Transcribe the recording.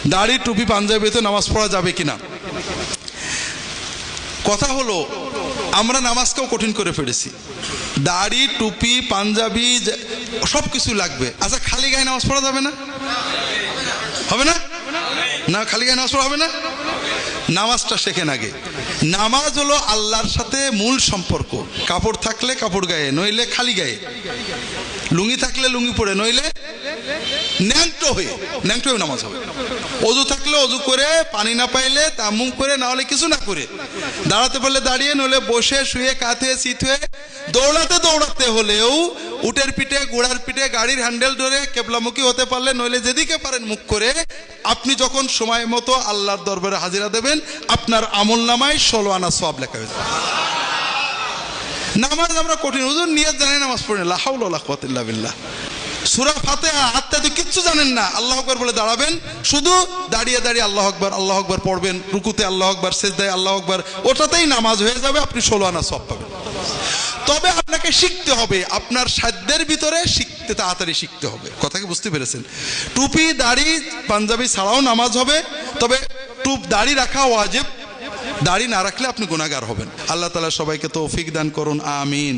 দাড়ি টুপি পাঞ্জাবিতে নামাজ পড়া যাবে কিনা? কথা হলো, আমরা নামাজকেও কঠিন করে ফেলেছি। দাড়ি টুপি পাঞ্জাবি সব কিছু লাগবে। আচ্ছা, খালি গায়ে নামাজ পড়া যাবে না? হবে না? না, খালি গায়ে নামাজ পড়া হবে না। নামাজটা শেখেন আগে। নামাজ হলো আল্লাহর সাথে মূল সম্পর্ক। কাপড় থাকলে কাপড় গায়ে, নইলে খালি গায়ে। লুঙ্গি থাকলে লুঙ্গি পরে, নইলে ন্যাংটো হয়ে নামাজ হবে। অজু থাকলে অজু করে, পানি না পাইলে তায়াম্মুম করে, না হলে কিছু না করে, দাঁড়াতে পারলে দাঁড়িয়ে, নইলে বসে শুয়ে কাঁথে সিট হয়ে, দৌড়াতে হলেও উটের পিঠে ঘোড়ার পিঠে গাড়ির হ্যান্ডেল ধরে কেবলামুখী হতে পারলে, নইলে যেদিকে পারেন মুখ করে, আপনি যখন সময় মতো আল্লাহর দরবারে হাজিরা দেবেন, আপনার আমল নামায় 16 আনা সওয়াব লেখা হয়ে যাবে। নামাজ আমরা কঠিন, হুজুর নিয়ত জানেন নামাজ পড়েন, লা হাওলা ওয়ালা কুওয়াতা ইল্লা বিল্লাহ। সূরা ফাতিহা আত্মাতে কিচ্ছু জানেন না, আল্লাহু আকবার বলে দাঁড়াবেন, শুধু দাঁড়িয়ে আল্লাহু আকবার পড়বেন, রুকুতে আল্লাহু আকবার, সিজদায় আল্লাহু আকবার, ওটাতেই নামাজ হয়ে যাবে, আপনি 16 আনা সওয়াব পাবেন। তবে আপনাকে শিখতে হবে, আপনার সাধ্যের ভিতরে তাড়াতাড়ি শিখতে হবে। কথা কি বুঝতে পেরেছেন? টুপি দাড়ি পাঞ্জাবি ছাড়াও নামাজ হবে, তবে দাড়ি রাখা ওয়াজিব। দাড়ি না রাখলে আপনি গুনাহগার হবেন। আল্লাহ তাআলা সবাইকে তৌফিক দান করুন, আমিন।